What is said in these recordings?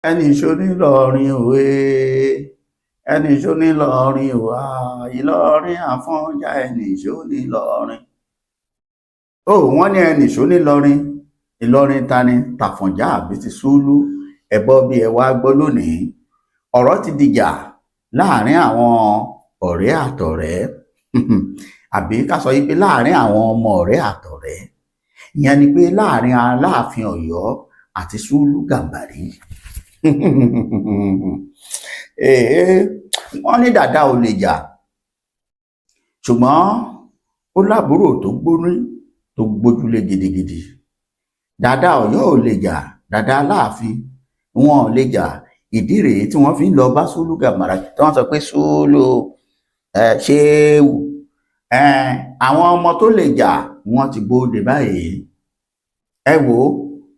ẹni ìṣó nílọrin òwe ẹni ìṣó nílọrin òwà ìlọrin àfọ̀njá ẹni ìṣó nílọrin. Ó wọ́n ní ẹni ìṣó nílọrin ìlọrin tani tàfọ̀njá àbí ti Súlú. Ẹ̀bọ bí ẹ wá gbọ́ lónìí, ọ̀rọ̀ ti dìjà láàrin àwọn ọ̀rẹ́ àtọ̀rẹ́ àbí ká sọ yí pé láàrin àwọn ọmọ ọ̀rẹ́ àtọ̀rẹ́. Ìyẹn ni pé láàrin Aláàfin Ọ̀yọ́ àti Súlú Gàmbàrí. Wọ́n ní dàda ò lè jà, ṣùgbọ́n ó lábúrò tó gbórí tó gbójúlé gidigidi. Dàda Ọ̀yọ́ ò lè jà, dàda Aláàfin wọn ò lè jà. Ìdí rèé tí wọ́n fi ń lọ bá Súlú Gàmbàrí tí wọ́n sọ pé Súlú Ṣéwù, àwọn ọmọ tó lè jà wọ́n ti bóde báyìí. Ẹ wò ó,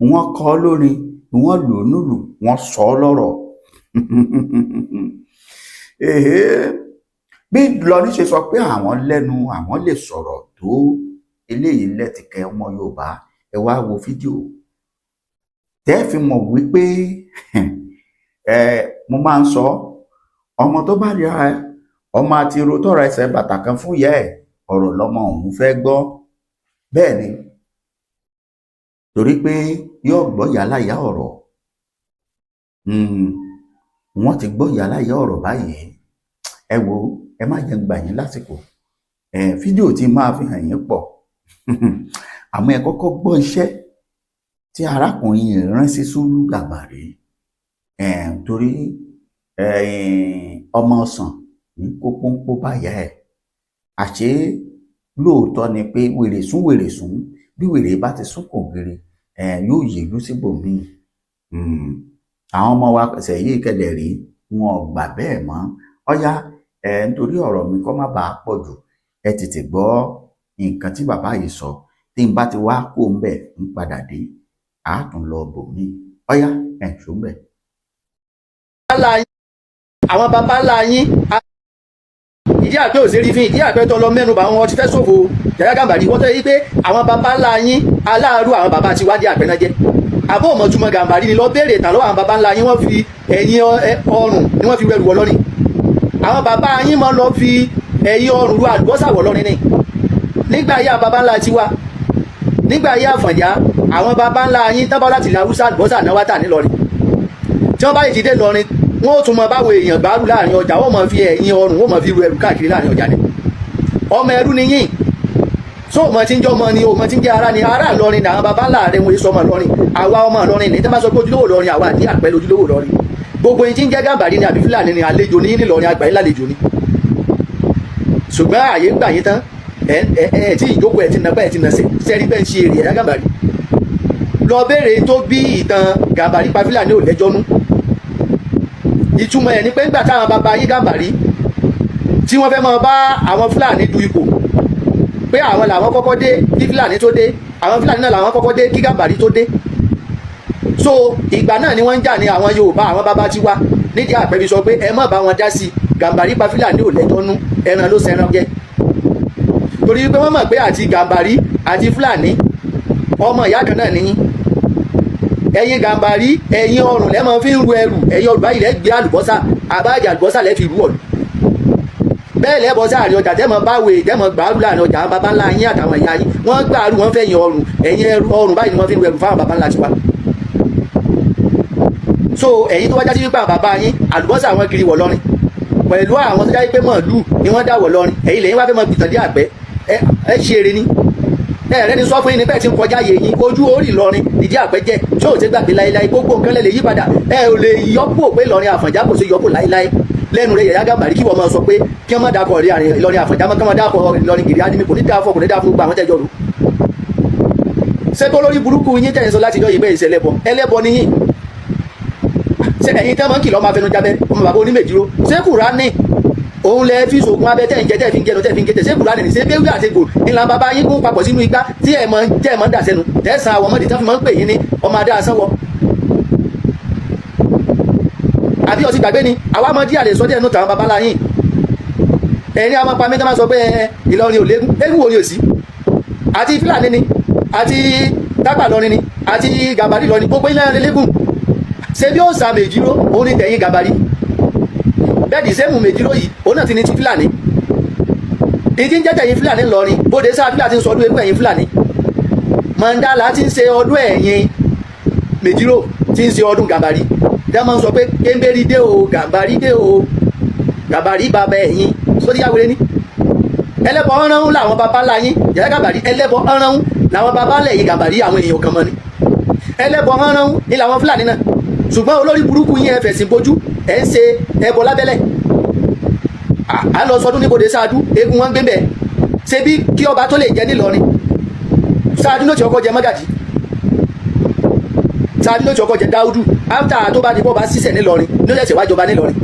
wọ́n kọ lórin, wọ́n lù ú nílù, wọ́n sọ ọ́ lọ́rọ̀. Bí Ìlọrin ṣe sọ pé àwọn lẹ́nu àwọn lè sọ̀rọ̀ tó eléyìí lẹ́tìkẹ́ ọmọ Yorùbá, ẹ wá wo fídíò tẹ́ fi mọ̀ wípé mo máa ń sọ ọmọ tó bá rí ọmọ àti ro tọrọ ẹsẹ̀ bàtà kan fún ìyá ẹ̀, ọ̀rọ̀ lọmọ òun fẹ́ gbọ́. Bẹ́ẹ̀ ni, torí pé yóò gbọ́ yàláyà ọ̀rọ̀. Wọ́n ti gbọ́ yàláyà ọ̀rọ̀ báyìí. Ẹ wo, ẹ má jẹ́ gbà yín lásìkò. Fídíò tí máa fi hàn yín pọ̀. Àmọ́ ẹ kọ́kọ́ gbọ́ iṣẹ́ tí arákùnrin yìí rán sí Súlú Gàmbàrí. Torí ọmọ ọsàn ní kó pọ́npọ́ báyà ẹ̀. Àṣé lóòótọ́ ni pé wèrè sún bí wèrè bá ti sún kògiri yóò yèlú síbòmíì. Àwọn ọmọ wa pẹ̀sẹ̀ yìí kẹ̀dẹ̀ rí wọn ò gbà bẹ́ẹ̀ mọ́. Ọ̀yá nítorí ọ̀rọ̀ mi kọ́ má bàa pọ̀ jù, ẹ tètè gbọ́ nǹkan tí bàbá yìí sọ. Tí n bá ti wá kó ń bẹ̀ ń padà dé, a tún lọ bòmíì. Ọ̀yá ẹ̀ ṣó ń bẹ̀. Àwọn baba ńlá yín ìdí àgbẹ̀ òṣèré fi ìdí àgbẹ̀ tó lọ mẹ́nu bá wọn ti fẹ́ ṣòfò Yàyà Gàmbàrí. Wọ́n tẹ́ yí pé àwọn baba ńlá yín aláàrú àwọn baba ti wádìí àgbẹ̀ náà jẹ́. Àbó òmọ̀túmọ̀ Gàmbàrí ni lọ béèrè ìtàn lọ́wọ́ àwọn baba ńlá yín, wọ́n fi ẹ̀yìn ọrùn ni wọ́n fi wẹ̀rù wọ̀ lọ́rin. Àwọn baba yín máa lọ fi ẹ̀yìn ọrùn ru àlùbọ́sà wọ̀ lọ́rin ni. Nígbà yá baba ńlá ti wá, nígbà yá Àfọ̀njá, àwọn baba ńlá yín tábà láti ilẹ̀ Haúsá àlùbọ́sà náà wá tà ní lọ́rin. Tí wọ́n bá yìí ti dé lọ́rin, wọ́n ó tún mọ báwo èèyàn gbárù láàrin ọjà, wọ́n mọ fi ẹ̀yìn ọrùn, wọ́n mọ fi ru ẹrù káàkiri láàrin ọjà ni. Ọmọ ẹrú ni yín, so ọmọ tí ń jọ ọmọ ni ọmọ tí ń jẹ ara ni. Ará Ìlọrin làwọn baba ńlá rẹ̀ wọ́n sọ ọmọ Ìlọrin. Àwa ọmọ Ìlọrin ní tí wọ́n bá sọ pé ojúlówó Ìlọrin, àwa ní àpẹẹrẹ ojúlówó Ìlọrin. Gbogbo yín tí ń jẹ́ Gàmbàrí ni àbí Fúlàní ni àlejò ní Ìlọrin, àgbáyé lálejò ni. Ṣùgbọ́n àyè gbà yín tán, tí ìjókòó ẹ̀ ti nà bẹ́ẹ̀ ti nà sẹ́rí bẹ́ẹ̀ ń ṣe èrè Yàyà Gàmbàrí. Lọ béèrè tó bí ìtàn Gàmbàrí pa Fúlàní ò lẹ́jọ́ nú. Ìtumọ̀ ẹ̀ ni pé nígbà táwọn baba yín Gàmbàrí tí wọ́n fẹ́ máa bá àwọn Fúlàní du ipò, pé àwọn làwọn kọ́kọ́ dé kí Fúlàní tó dé, àwọn Fúlàní náà làwọn kọ́kọ́ dé kí Gàmbàrí tó dé. So ìgbà náà ni wọ́n ń jà ní àwọn Yorùbá, àwọn baba ti wá nídìí àpẹbí sọ pé ẹ má bá wọn dá sí i, Gàmbàrí pa Fúlàní ò lẹ́jọ́ nú, ẹran ló sẹran jẹ. Torí pé wọ́n mọ̀ pé àti Gàmbàrí àti Fúlàní ọmọ ìyá kan náà nìyí. Ẹ̀yin Gàmbàrí ẹ̀yin ọrùn lẹ́mọ̀ fi ń ru ẹrù, ẹ̀yin Yorùbá yìí lẹ́ gbé àlùbọ́sà, àbájá àlùbọ́sà lẹ́ fi rú ọ̀lù. Bẹ́ẹ̀ lẹ́bọ̀ sáàrin ọjà tẹ́mọ̀ báwé tẹ́mọ̀ gbàrú láàrin ọjà àwọn baba ńlá yín àtàwọn ìyá yín, wọ́n gbàrú wọn fẹ́ yin ọrùn, ẹ̀yin ọrùn báyìí ni wọ́n fi ń ru ẹrù fáwọn baba ńlá tiwa. So ẹ̀yin tó wájá sí wípé àwọn baba yín àlùbọ́sà wọn kiri wọ̀ lọ́rin pẹ̀lú àwọn tó jáde pé mọ̀lú ni wọ́n dáwọ̀ lọ́rin, ẹ̀yin lẹ́yìn wá fẹ́ mọ gbìtàn dé àgbẹ̀, ẹ ṣe eré ni. Ẹ̀rẹ́ ni sọ fún yín ní bẹ́ẹ̀ tí ń kọjá yẹ yín, ojú orí Ìlọrin ìdí àgbẹ̀ jẹ́ tí ò ti gbàgbé láéláé, gbogbo nǹkan lè yí padà. Ẹ ò lè yọpò pé Ìlọrin Àfọ̀njá kò sí yọpò láéláé lẹ́nu rẹ̀ Yàyà Gàmbàrí. Kí wọ́n máa sọ pé kí wọ́n má dákọ̀ rí àárín Ìlọrin Àfọ̀njá mọ́, kí wọ́n dákọ̀ Ìlọrin gidi ánimí, kò ní dáfọ̀ kò ní dáfọ̀ gbogbo àwọn tẹ́jọ́ rò. Ṣé tó lórí burúkú yín tẹ̀yìn sọ láti yọ ìbẹ́ ìṣẹ́ ẹlẹ́bọ ni yín? Ṣé ẹ̀yin tẹ́ mọ́ ń kìlọ̀ máa fẹnu jábẹ́ ọmọ bàbá onímẹ̀dúró? Ṣé Kùránì òun lẹ fi sògùn abẹ tẹ́ ń jẹ tẹ́ fi ń jẹnu tẹ́ fi ń jẹ ṣé Kùránì ní ṣé bẹ́ẹ̀ wí àtẹ̀gò ìlànà bàbá yín kún papọ̀ sínú igbá tí ẹ̀ mọ̀ ń dà sẹ́nu tẹ̀sán àwọn ọmọdé tí wọ́n fi máa ń pè yín ní ọmọ adé asánwó. Àbí ọtí gbàgbé ni àwa mọ díàlè sọ díẹ̀ nù tàwọn baba ńlá yín. Ẹ̀yin àwọn apá mẹ́ta máa sọ pé Ìlọrin ò léegun, eégún wo ni ò sí? Àti Fúlàní ni àti Tápà lọrin ni àti Gàmbàrí lọrin, gbogbo ilé ẹ̀rẹ́ léegun. ṣé bí ó sa Mèjìrò òun ní tẹ̀yìn Gàmbàrí bẹ́ẹ̀ dì sẹ́mu Mèjìrò yìí òun náà ti ní ti Fúlàní ìdí ń jẹ́ tẹ̀yìn Fúlàní ńlọrin bóde sáà Fúlàní ti ń sọ ọdún eégún ẹ̀yìn Fúlàní Mandala ti ń ṣe ọdún ẹ̀yìn Mèjìrò ti ń ṣe ọdún Gàmbàrí dẹ́ máa ń sọ pé kéńbérí dé o Gàmbàrí dé o Gàmbàrí bàbá ẹ̀yìn sódì yàwó ní ẹlẹ́bọ ọ̀ránhún làwọn bàbá ńlá yín yàrá Gàmbàrí ẹlẹ́bọ ọ̀ránhún làwọn bàbá ńlá yìí Gàmbàrí àwọn èèyàn kan mọ́ ni ẹlẹ́bọ ọ̀ránhún ni làwọn Fúlàní náà ṣùgbọ́n olórí burúkú yín ẹ fẹ̀sìn bojú ẹ ń ṣe ẹbọ lábẹ́lẹ̀ à lọ sọdún níbodè ṣáájú eégún wọn gbé bẹ́ẹ̀ ṣe bí kí ọba tó lè jẹ nílọrin ṣáájú ló ti ọkọ jẹ Mágàjí ṣáájú ló ti ọkọ jẹ Dáúdù áfítà tó bá di bọ́ bá ṣiṣẹ́ nílọrin ló ṣẹ̀ṣẹ̀ wá jọba nílọrin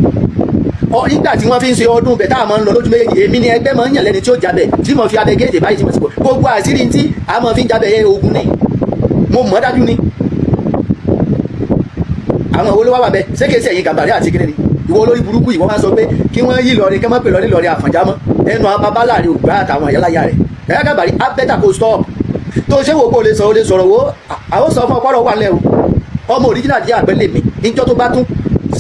nígbà tí wọ́n fi ń ṣe ọdún bẹ̀ tá a máa ń lọ lójú méjèèjì èmi ni ẹgbẹ́ máa ń yàn lẹ́ni tí ó jabẹ̀ tí mo fi abẹ géètè báyìí tí mo ti bọ̀ gbogbo àṣírí tí a máa fi ń jabẹ̀ ogun ni mo mọ̀ dájú ni àwọn owó ló wá wà bẹ́ẹ̀ ṣé kìí ṣe ẹ̀yin Gàmbàrí àti kíni ni ìwọ olórí burúkú yìí wọ́n máa sọ pé kí wọ́n yí Ìlọrin kí wọ́n pè lọ́rí Ìlọrin Àfọ̀njá mọ́ ẹnu àwọn bàbá láàrin ògbà àtàwọn ìyáláyà rẹ̀ ẹ̀yà Gàmbàrí á bẹ́tà kó stop tó ṣé wò kó lè sọ̀rọ̀ wo àwọn sọ fún ọpọlọ wà lẹ́ o ọmọ òríjìnà díẹ̀ àgbẹ̀ lèmi níjọ́ tó bá tún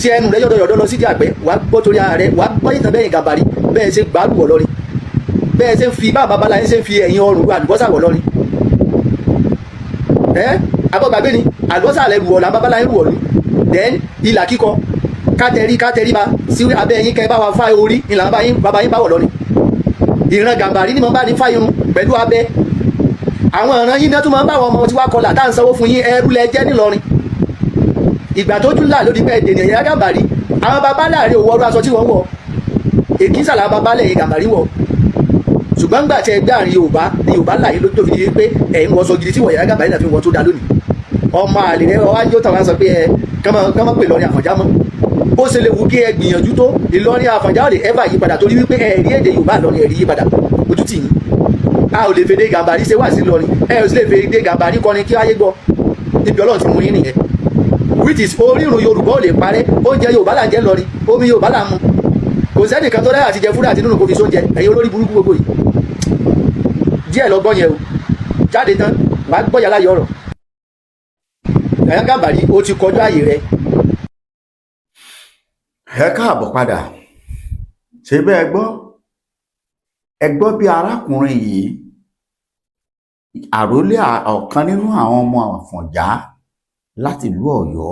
ṣe ẹnu rẹ yọ̀dọ̀yọ̀dọ̀ lọ sí di àgbẹ̀ wàá gbọ́ torí ara rẹ wàá gbọ́ ìtàn bẹ́yìn Gàmbàrí bẹ́ẹ̀ ṣe gbàlù wọ̀ lọ́rin bẹ́ẹ̀ ṣe ń fi bá babalá yín ṣe ń fi ẹ̀yìn ọrùn àlùbọ́sà wọ̀ lọ́rin abọ́gbàgbé ni àlùbọ́sà rẹ rù wọ̀ là babalá yín rù wọ̀ ní then ìlà kíkọ kátẹrí ba sí abẹ́ yín kẹ́ bá wa fá orí ìlànà bàbá yín bá wọ̀ lọ́rin ìran Gàmbàrí ni mo bá ní fá irun pẹ̀lú abẹ́ àwọn ìran yín náà tún máa ń bá àwọn ọmọ tí wàá kọlà tá à ń sanwó fún yín ẹrú lẹ jẹ́ nílọrin ìgbà tó tún là lórí pé èdè ìyá Gàmbàrí àwọn bàbá láàrin òwò ọdún aṣọ tí wọ́n wọ̀ èkìsà làwọn bàbá lẹ́yìn Gàmbàrí wọ̀ ṣùgbọ́n ńgbà tí ẹgbẹ́ àárín Yorùbá ni Yorùbá láàyè ló tóbi di pé ẹ̀yin wọ́n sọ gidi tí wọ́n yàrá Gàmbàrí náà fi wọ́n tó dá lónìí ọmọ àlè rẹ wájú táwọn sọ pé kọ́mọ pè Ìlọrin Àfọ̀njá mọ́ bó ṣe lè wù kí ẹ gbìyànjú tó Ìlọrin Àfọ̀njá ò lè ẹ́fà yí padà torí wípé ẹ̀rí èdè Yorùbá lọ́rin ẹ̀rí yí padà ojú tì yín a ò lè fèdè Gàmbàrí ṣe wà sí lọ́rin ẹ ò sì lè fèdè Gàmbàrí kọrin kí ayé gbọ́ níbi Ọlọ́run ti mú yín nìyẹn which is orírun Yorùbá ò lè parẹ́ oúnjẹ Yorùbá là ń jẹ lọ́rin omi Yorùbá là ń mu kò sẹ́nìkan tó dáyà àti jẹ fúdà àti nínú kò fi sóúnjẹ ẹ̀yin olórí burúkú gbogbo yìí díẹ̀ lọ gbọ́ yẹn o jáde tán wàá gbọ́ yàrá yọ ọ̀rọ̀ ẹ̀yà Gàmbàrí ó ti kọjú ààyè rẹ. ẹ káàbọ̀ padà ṣe bẹ́ẹ̀ gbọ́ bí arákùnrin yìí àrólé ọ̀kan nínú àwọn ọmọ Àfọ̀njá láti ìlú Ọ̀yọ́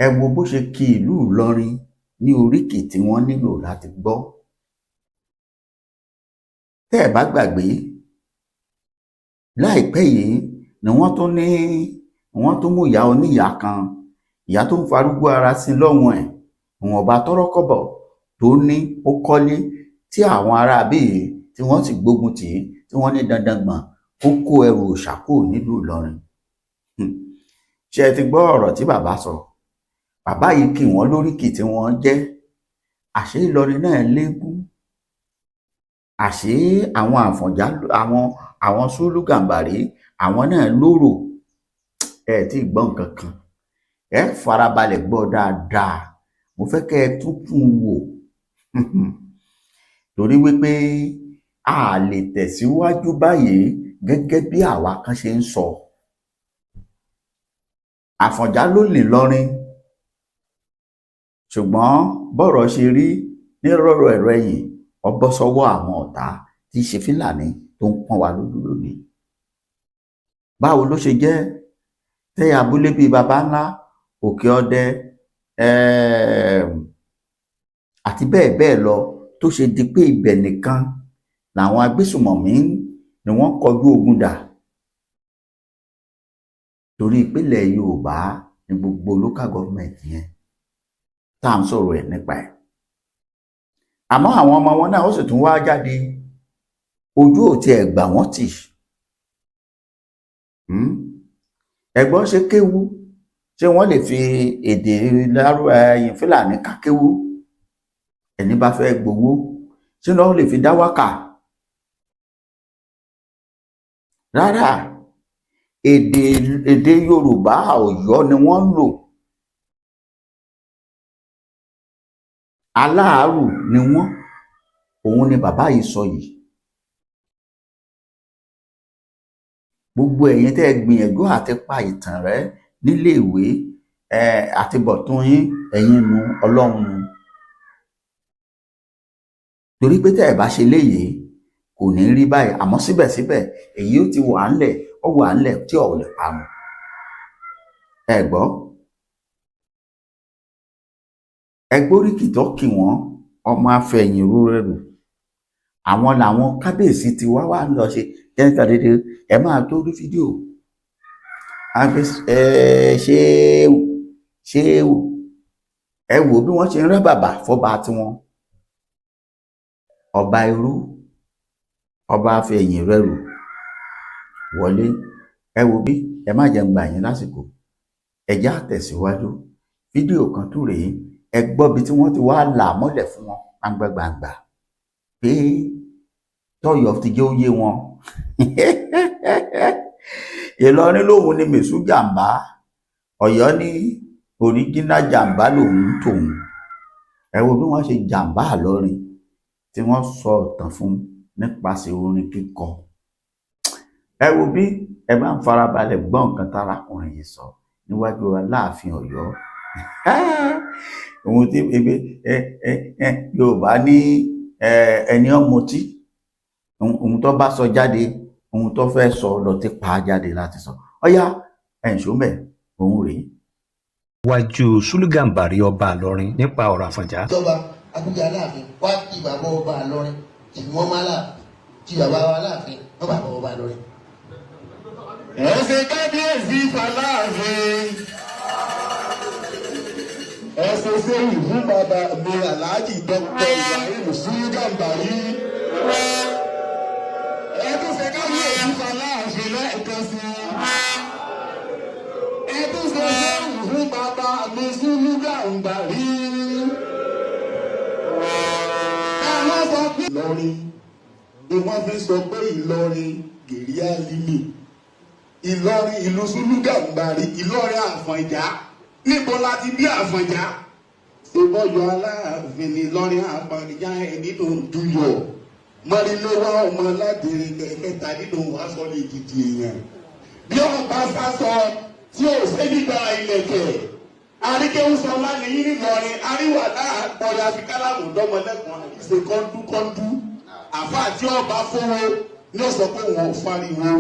ẹ wo bó ṣe kí ìlú Ìlọrin ní oríkì tí wọ́n nílò láti gbọ́ tẹ́ ẹ bá gbàgbé láìpẹ́ yìí ni wọ́n tún mú ìyá oníyà kan ìyá tó ń farúgbó ara sí lọ́wọ́n ẹ̀ ìwọ̀nba tọ́rọ́kọ́bọ̀ tó ní ó kọ́lé tí àwọn ará bíi tí wọ́n sì gbógun tì í tí wọ́n ní dandan gbọ̀n ó kó ẹrù òṣàkó nílùú Ìlọrin ṣé ẹ ti gbọ́ ọ̀rọ̀ tí bàbá sọ bàbá yìí kì wọ́n lóríkì tí wọ́n jẹ́ àṣé Ìlọrin náà léegun àṣé àwọn Àfọ̀njá àwọn Sùlù Gàmbàrí àwọn náà lóró ẹ tí gbọ́ nǹkan kan ẹ farabalẹ̀ gbọ́ dáadáa mo fẹ́ kẹ́ ẹ tún wò torí wípé a lè tẹ̀síwájú báyìí gẹ́gẹ́ bí àwa kan ṣe ń sọ Àfọ̀njá ló lè lọrin ṣùgbọ́n bọ́rọ̀ ṣe rí ní rọ̀rọ̀ ẹ̀rọ ẹ̀yìn ọbọ̀ sọ́wọ́ àwọn ọ̀tá tí í ṣe Fúlàní tó ń pọ́n wa lójú lónìí báwo ló ṣe jẹ́ tẹ́ abúlé bíi baba ńlá Òkè Ọdẹ àti bẹ́ẹ̀ bẹ́ẹ̀ lọ tó ṣe di pé ibẹ̀ nìkan làwọn agbésùmọ̀mí ni wọ́n kọjú ogun dà torí ìpínlẹ̀ Yorùbá ní gbogbo local government yẹn tá à ń sọ̀rọ̀ ẹ̀ nípa ẹ̀ àmọ́ àwọn ọmọ wọn náà ó sì tún wá jáde ojú ò tiẹ̀ gbà wọ́n tì ẹ̀gbọ́n ṣe kéwú ṣé wọ́n lè fi èdè ẹ̀yìn Fúlàní ká kéwú ẹni bá fẹ́ gbowó ṣé wọ́n lè fi dá wákà rárá èdè Yorùbá Ọ̀yọ́ ni wọ́n ń lò aláàárù ni wọ́n òun ni bàbá yìí sọ yìí gbogbo ẹ̀yin tẹ́ gbìyànjú àti pa ìtàn rẹ níléèwé àtibọ̀tún yín ẹ̀yin nu ọlọ́run nu torí pé tẹ́ ẹ̀ bá ṣe léyìí kò ní rí báyìí àmọ́ síbẹ̀síbẹ̀ èyí ó ti wà ńlẹ̀ ó wà ńlẹ̀ tí ò lè parun ẹ gbọ́ ẹ gbóríkì tó kì wọ́n ọmọ afẹ̀yìn rúrẹ́rù àwọn làwọn kábíyèsí ti wá lọ ṣe jẹ́ńtà dédé ẹ máa tó rí fídíò ṣéwù ẹ wò bí wọ́n ṣe ń rẹ́ bàbà fọ́ba tiwọn ọba irú ọba afẹ̀yìn rẹ̀rù wọlé ẹ wò bí ẹ má jẹ́ ń gbà yín lásìkò ẹ já tẹ̀síwájú fídíò kan tún rèé ẹ gbọ́ bí tí wọ́n ti wá là mọ́lẹ̀ fún wọn gbangba pé tọ́yọ̀ ti jẹ́ òye wọn Ìlọrin lòun ni mèsù jàǹbá Ọ̀yọ́ ní òríjínà jàǹbá lòun tòun ẹ wo bí wọ́n ṣe jàǹbá Ìlọrin tí wọ́n sọ ìtàn fún nípasẹ̀ orin kíkọ ẹ wo bí ẹ bá ń farabalẹ̀ gbọ́ nǹkan tárakùnrin yìí sọ níwájú Aláàfin Ọ̀yọ́ ohun tí Yorùbá ní ẹni ọmọtí ohun tó bá sọ jáde ohun tó fẹ́ sọ lọ ti pa jáde láti sọ ọyá ẹ̀ǹṣọ́mẹ̀ òun rèé. wájú Ṣúlùgàǹbàrí ọba Ìlọrin nípa ọ̀rọ̀ Àfọ̀njá. ìjọba Àbújá Aláàfin wá kí bàbá ọba Ìlọrin tí wọ́n máa láàfin tí bàbá wa Aláàfin wọ́n bàbá ọba Ìlọrin. ẹ ṣe kábíyèsí fàlàáfin ẹ ṣe sẹ́yìn fún bàbá mi Aláàjì Dr. Ibrahim Ṣúlùgàǹbàrí ẹ tún ṣe kábíyèsí fàlàáfin lẹ́ẹ̀kan sí ẹ tún ṣe sẹ́yìn fún bàbá mi Ṣúlùgàǹbàrí. Ìlọrin ni wọ́n fi sọ pé Ìlọrin gèrè alimi Ìlọrin ìlú Ṣúlùgàǹbàrí Ìlọrin Àfọ̀njá níbo la ti bí Àfọ̀njá ìbọyọ Aláàfin ní Ìlọrin Àfọ̀njá ẹni tó ń dúyọ mọ́rìnlélọ́wọ́ ọmọ aládìrí kẹta nínú aṣọ lè dìdì èèyàn bí ọba sásọ tí ò sédìgbà ilẹ̀kẹ̀ àríkẹ́wù sọ lánàá yín nìlọrin àríwá náà gbọ́dọ̀ àfikálàmù dọ́mọlẹ́kùn àkíṣe kọ́ńdúkọ́ńdú àfa àti ọba fowó ní ó sọ pé wọn ò fariwo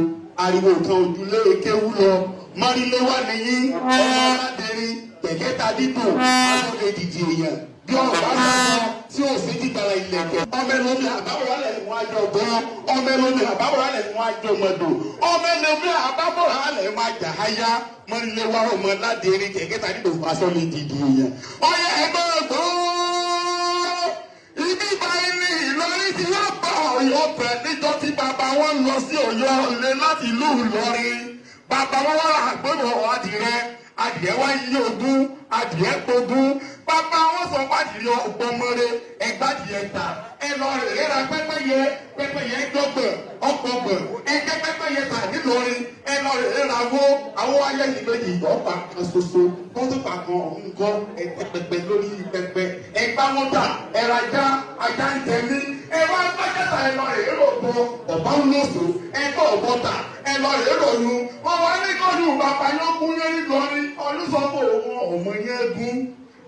ariwo kan ojúlé kéwú lọ mọ́ríléwá nìyí ọmọ aládìrí pẹ̀kẹ́ta dídùn aṣọ lè dìdì èèyàn bí ọba sásọ tí ò sédìgbà ilẹ̀kẹ̀ ọmọ ẹlòmí àbáwọlẹ̀ ni wọ́n á jọ gbọ́ ọmọ ẹlòmí àbáwọlẹ̀ ni wọ́n á jọ mọ̀dọ̀ ọmọ ẹlòmí àbáwọlẹ̀ ni wọ́n á jà háyá mọ́ríléwá ọmọ aládìrí kẹ̀kẹ́ta dídùn aṣọ lè dìdì èèyàn ọyẹ ẹgbẹ́ ọgbọ́n ibi ìbáyìí ní Ìlọrin tí wọ́n bá Ọ̀yọ́ bẹ̀ níjọ́ tí bàbá wọn lọ sí Ọ̀yọ́ lé láti ìlú Ìlọrin bàbá wọn wà àgbẹ̀wò adìrẹ adìẹ wá yí ogún adìẹ gbógún bàbá wọn sọ pàdìrẹ ọgbọmọre ẹgbàdìẹ ta ẹ lọ rè ra pẹ́pẹ́yẹ dọ́gbọ̀n ọgbọ̀gbọ̀n ẹgbẹ́ pẹ́pẹ́yẹ ta nílọrin ẹ lọ rè ra wo àwọn ayẹyẹ méjì ọ̀pá kan ṣoṣo wọ́n tún pa kan nǹkan ẹ̀pẹ̀pẹ̀ lórí pẹpẹ ẹgbà wọn ta ẹ̀rajà ajá ń tẹ̀lé ẹ wá gbàjẹ́ta ẹ lọ rè rò bọ ọ̀bá ń lòsò ẹgbẹ́ ọ̀bọ̀ta ẹ lọ rè rò nu wọn wá ní kọ́ni bàbá yóò kún yẹn nílọrin olùsọ̀kò òun ọmọ yẹn gún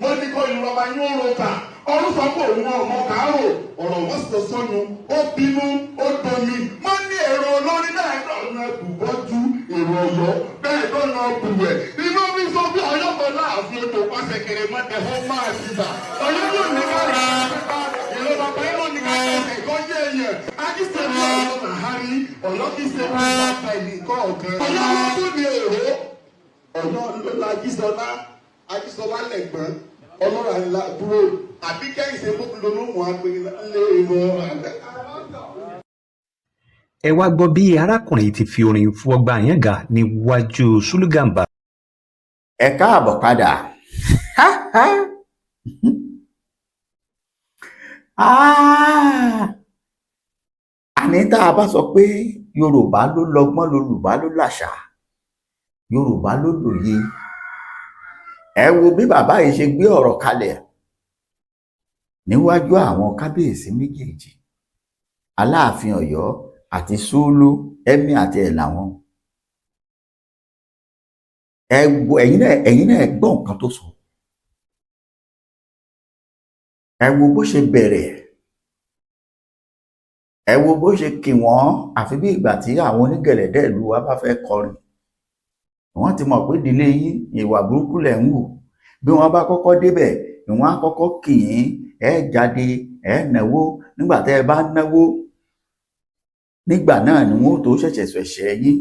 wọ́n ní kọ́ni bàbá yóò rò ta olùsọ̀kò òun ọmọ kàárò ọ̀rọ̀ wọ́n sọ sọ́nu ó bínú ó domi wọ́n ní èrò lórí náà lọ́nà bùbọ́jú èrò Ọ̀yọ́ bẹ́ẹ̀ lọ́nà bùwẹ̀ inú mi sọ bí Ọ̀yọ́ bọ̀ láàfin odò pàṣẹ kẹrẹ mọ́tẹ fún máa ti bà Ọ̀yọ́ yóò ní ká rà á pípa ìlú bàbá yóò ní ká ẹsẹ̀ kọ́ yé èèyàn ajíṣẹ́ bí Ọ̀yọ́ nàhárí Ọ̀yọ́ kì í ṣe bí bàbá ìlú kọ́ ọ̀kan Ọ̀yọ́ wọn tún ní èrò Ọ̀yọ́ ló la Ajísọlá lẹ̀gbọ́n ọlọ́run àyìnlá dúró àbí kẹ́hìn ṣe mú lónú wọn àgbẹ̀ lé ìmọ̀ àgbẹ̀. ẹ wá gbọ́ bí arákùnrin ti fi orin fọgbà yẹn gà níwájú Ṣúlùgàǹbàrí. ẹ káàbọ̀ padà àní tá a bá sọ pé Yorùbá ló lọ́gbọ́n Yorùbá ló làṣà Yorùbá ló lòye ẹ wo bí bàbá yìí ṣe gbé ọ̀rọ̀ kalẹ̀ níwájú àwọn kábíyèsí méjèèjì Aláàfin Ọ̀yọ́ àti Ṣúlù Emir àti ẹ̀ làwọn ẹ̀yin náà gbọ́ nǹkan tó sọ. Ẹ wo bó ṣe bẹ̀rẹ̀, ẹ wo bó ṣe kì wọ́n àfi bí ìgbà tí àwọn onígẹ̀lẹ̀dẹ́ ìlú wa bá fẹ́ kọrin. Wọ́n ti mọ̀ pé ìdílé yín ìwà burúkú lẹ̀ ń wù. Bí wọ́n bá kọ́kọ́ débẹ̀ ìwọ̀n á kọ́kọ́ kì í ẹ jáde ẹ náwó. Nígbà tẹ́ ẹ bá náwó, nígbà náà ni wọ́n tó ṣẹ̀ṣẹ̀ ṣẹ̀ṣẹ̀ yín.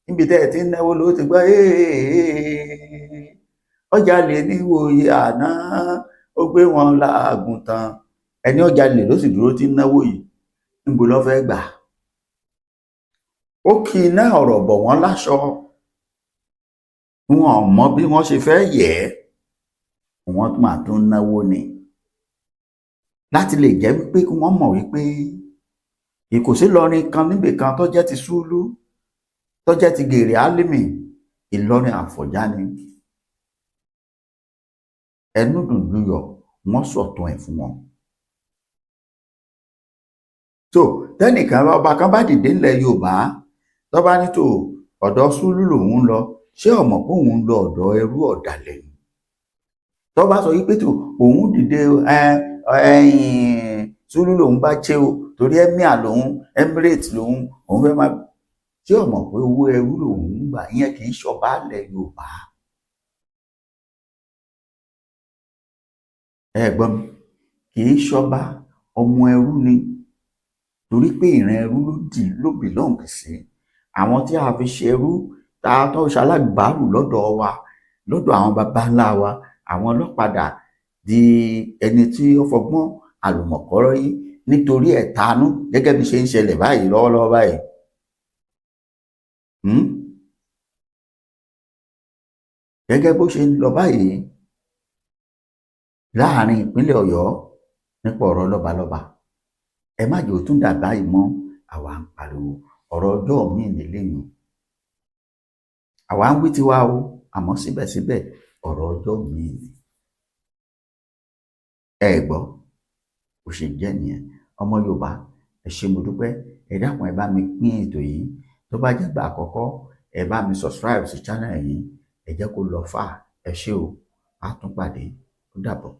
Níbi tẹ́ ẹ ti ń náwó ló ti gbọ́ ọjà lè níwòye àná ó gbé wọn láàgùntàn. Ẹni ọjà lè ló sì dúró tí ń náwó yìí, níbo ló fẹ́ gbà? Ó kì í ná ọ̀rọ̀ bọ̀ wọ́n láṣọ. Wọn ò mọ bí wọ́n ṣe fẹ́ yẹ̀ ẹ́, wọ́n máa tún náwó ni láti lè jẹ́ wípé kí wọ́n mọ̀ wípé ìkòsí Ìlọrin kan níbì kan tó jẹ́ ti Súlú, tó jẹ́ ti Gèrè Álímì, Ìlọrin Àfọ̀njá ni. Ẹnu dùndùn yọ wọ́n sọ̀tún ẹ̀ fún wọn. So tẹ́nìkan ọba kan bá dìde ńlẹ̀ Yorùbá tó bá ní tó ọ̀dọ̀ Súlú lòun lọ, ṣé ọmọ pé òun lọ ọ̀dọ̀ ẹrú ọ̀dàlẹ̀ ni? Tó bá sọ wípé tó òun dìde Súlú lòun bá ṣe o torí Emir lòun, Emirate lòun, òun fẹ́ máa, ṣé ọmọ pé owó ẹrú lòun ń gbà? Ìyẹn kì í ṣọba ilẹ̀ Yorùbá. Ẹ̀gbọ́n mi, kì í ṣọba, ọmọ ẹrú ni, torí pé ìran ẹrú ló belong sí. Àwọn tí a fi ṣe ẹrú tá a tó ṣalágbàárù lọ́dọ̀ wa, lọ́dọ̀ àwọn baba ńlá wa, àwọn ọlọ́padà di ẹni tí ó fọgbọ́n àlùmọ̀kọ́rọ́ yìí nítorí ẹ̀tanú, gẹ́gẹ́ bí ṣe ń ṣẹlẹ̀ báyìí lọ́wọ́lọ́wọ́ báyìí. Gẹ́gẹ́ bó ṣe ń lọ báyìí láàrin ìpínlẹ̀ Ọ̀yọ́ nípa ọ̀rọ̀ lọ́balọ́ba. Ẹ má jẹ́ ó tún dà báyìí mọ́. Àwa ń pariwo ọ̀rọ̀ ọjọ́ mi nílẹ́yìn. Àwa ń wí tiwa o, àmọ́ síbẹ̀síbẹ̀ ọ̀rọ̀ ọjọ́ mi ni. Ẹ gbọ́ bó ṣe jẹ́ nìyẹn. Ọmọ Yorùbá, ẹ ṣé mo dúpẹ́. Ẹ dákun ẹ bá mi pín ètò yìí. Tó bá jẹ́ ìgbà àkọ́kọ́, ẹ bá mi subscribe sí channel yìí. Ẹ jẹ́ kó lọ fà. Ẹ ṣé o, a tún pàdé. Ó dàbọ̀.